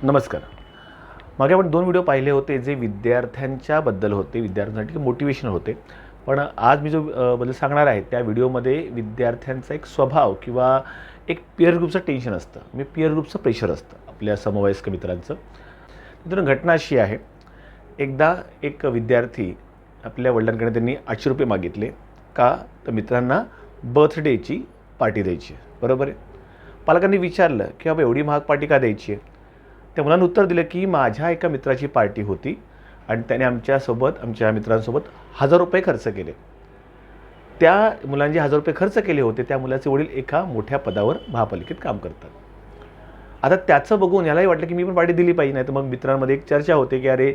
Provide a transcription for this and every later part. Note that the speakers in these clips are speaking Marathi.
नमस्कार. मागे आपण 2 व्हिडिओ पाहिले होते जे विद्यार्थ्यांच्याबद्दल होते, विद्यार्थ्यांसाठी मोटिवेशन होते. पण आज मी जो बद्दल सांगणार आहे त्या व्हिडिओमध्ये विद्यार्थ्यांचा एक स्वभाव किंवा एक पीअर ग्रुपचं टेन्शन असतं. म्हणजे पीअर ग्रुपचं प्रेशर असतं आपल्या समवयस्क मित्रांचं. मित्रांनो, घटना अशी आहे, एकदा एक विद्यार्थी आपल्या वडिलांकडे त्यांनी ₹800 मागितले. का? तर मित्रांना बर्थडेची पार्टी द्यायची आहे. बरोबर आहे. पालकांनी विचारलं की बाबा एवढी महाग पार्टी का द्यायची आहे? त्या मुलांनी उत्तर दिलं की माझ्या एका मित्राची पार्टी होती आणि त्याने आमच्या मित्रांसोबत ₹1000 खर्च केले. त्या मुलांनी जे ₹1000 खर्च केले होते त्या मुलाचे वडील एका मोठ्या पदावर महापालिकेत काम करतात. आता त्याचं बघून यालाही वाटलं की मी पण पार्टी दिली पाहिजे. नाही तर मग मित्रांमध्ये एक चर्चा होते की अरे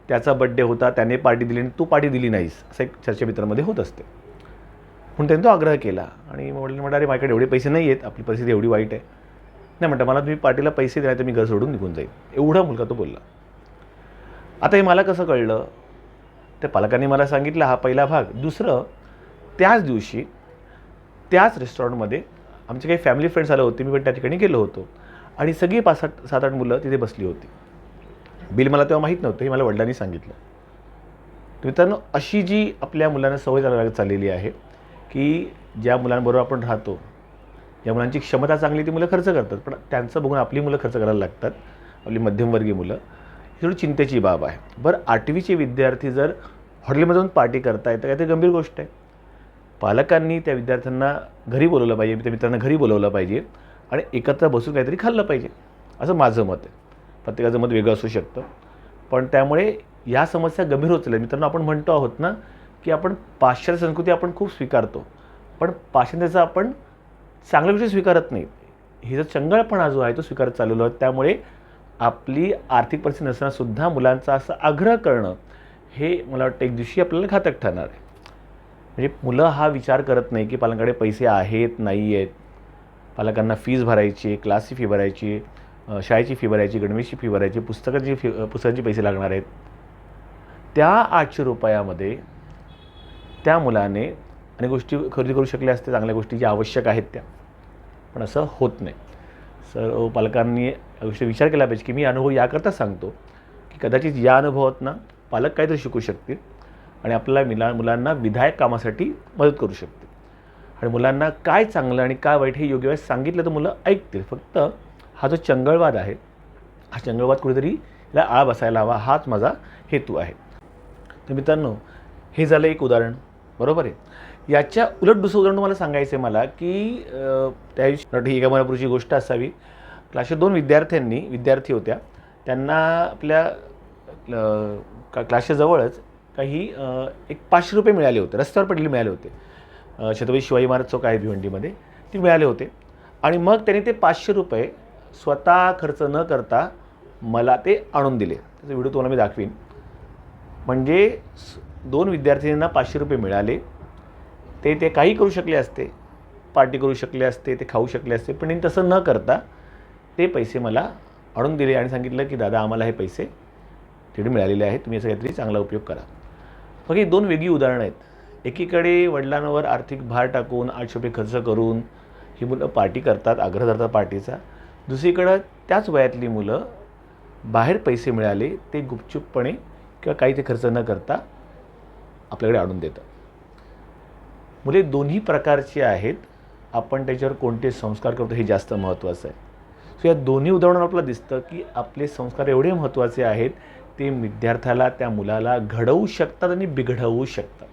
त्याचा बड्डे होता, त्याने पार्टी दिली आणि तू पार्टी दिली नाहीस, असं एक चर्चा मित्रांमध्ये होत असते. म्हणून त्यांनी तो आग्रह केला आणि वडिलांनी म्हटलं अरे माझ्याकडे एवढे पैसे नाही आहेत, आपली परिस्थिती एवढी वाईट आहे. नाही म्हणता मला तुम्ही पार्टीला पैसे द्या, तर मी घर सोडून निघून जाईल. एवढा मुलगा तो बोलला. आता हे मला कसं कळलं? त्या पालकांनी मला सांगितलं, हा पहिला भाग. दुसरं, त्याच दिवशी त्याच रेस्टॉरंटमध्ये आमचे काही फॅमिली फ्रेंड्स आले होते. मी पण त्या ठिकाणी गेलो होतो आणि सगळी 7-8 मुलं तिथे बसली होती. बिल मला तेव्हा माहीत नव्हतं, हे मला वडिलांनी सांगितलं. तर मित्रांनो, अशी जी आपल्या मुलांना सवय चाललेली आहे की ज्या मुलांबरोबर आपण राहतो, ज्या मुलांची क्षमता चांगली ती मुलं खर्च करतात, पण त्यांचं बघून आपली मुलं खर्च करायला लागतात, आपली मध्यमवर्गीय मुलं. ही थोडी चिंतेची बाब आहे. बरं, 8वीचे विद्यार्थी जर हॉटेलमध्ये जाऊन पार्टी करतायत तर काहीतरी गंभीर गोष्ट आहे. पालकांनी त्या विद्यार्थ्यांना घरी बोलवलं पाहिजे, त्या मित्रांना घरी बोलवलं पाहिजे आणि एकत्र बसून काहीतरी खाल्लं पाहिजे, असं माझं मत आहे. प्रत्येकाचं मत वेगळं असू शकतं, पण त्यामुळे या समस्या गंभीर होत चालल्या. मित्रांनो, आपण म्हणतो आहोत ना की आपण पाश्चात्य संस्कृती आपण खूप स्वीकारतो, पण पाश्चात्याचा आपण चांगल्या गोष्टी स्वीकारत नाही. ही जो चंगळपणा जो आहे तो स्वीकारत चाललेलो आहे. त्यामुळे आपली आर्थिक परिस्थिती नसतानासुद्धा मुलांचा असा आग्रह करणं हे मला वाटतं एक दिवशी आपल्याला घातक ठरणार आहे. म्हणजे मुलं हा विचार करत नाही की पालकांकडे पैसे आहेत नाही आहेत, पालकांना फीज भरायची, क्लासची फी भरायची, शाळेची फी भरायची, गणवेशची फी भरायची, पुस्तकांची पैसे लागणार आहेत. त्या ₹800 त्या मुलाने अनेक गोष्टी खरेदी करू शकल्या असते, चांगल्या गोष्टी ज्या आवश्यक आहेत त्या, पण असं होत नाही. सर्व पालकांनी या गोष्टी विचार केला पाहिजे की मी अनुभव याकरता सांगतो की कदाचित या अनुभवातनं पालक काहीतरी शिकू शकतील आणि आपल्याला मुलांना विधायक कामासाठी मदत करू शकतील. आणि मुलांना काय चांगलं आणि काय वाईट हे योग्य वेळेस सांगितलं तर मुलं ऐकतील. फक्त हा जो चंगळवाद आहे, हा चंगळवाद कुठेतरी याला आळा बसायला हवा, हाच माझा हेतू आहे. तर मित्रांनो, हे झालं एक उदाहरण, बरोबर आहे. याच्या उलट दुसरं उदाहरण तुम्हाला सांगायचं आहे मला की त्या दिवशी एका महिन्यापूर्वीची गोष्ट असावी. क्लासच्या 2 विद्यार्थी होत्या. त्यांना आपल्या क्लासच्या जवळच काही एक ₹500 मिळाले होते, रस्त्यावर पडलेले मिळाले होते. छत्रपती शिवाजी महाराज चौक आहे भिवंडीमध्ये, ते मिळाले होते. आणि मग त्यांनी ते ₹500 स्वतः खर्च न करता मला ते आणून दिले. त्याचा व्हिडिओ तुम्हाला मी दाखवीन. म्हणजे 2 विद्यार्थिनींना ₹500 मिळाले. ते काही करू शकले असते, पार्टी करू शकले असते, ते खाऊ शकले असते, पण त्यांनी तसं न करता ते पैसे मला आणून दिले आणि सांगितलं की दादा आम्हाला हे पैसे तिकडे मिळालेले आहेत, तुम्ही याचा काहीतरी चांगला उपयोग करा. मग ही 2 वेगळी उदाहरणं आहेत. एकीकडे वडिलांवर आर्थिक भार टाकून ₹800 खर्च करून ही मुलं पार्टी करतात, आग्रह धरतात पार्टीचा. दुसरीकडं त्याच वयातली मुलं बाहेर पैसे मिळाले ते गुपचूपपणे किंवा काही ते खर्च न करता आपल्याकडे आणून देतात. मुले दोन्ही प्रकारचे आहेत. आपण त्याच्यावर कोणते संस्कार करतो हे जास्त महत्त्वाचं आहे. सो या दोन्ही उदाहरणांवर आपल्याला दिसतं की आपले संस्कार एवढे महत्त्वाचे आहेत, ते विद्यार्थ्याला, त्या मुलाला घडवू शकतात आणि बिघडवू शकतात.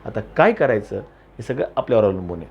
आता काय करायचं हे सगळं आपल्यावर अवलंबून आहे.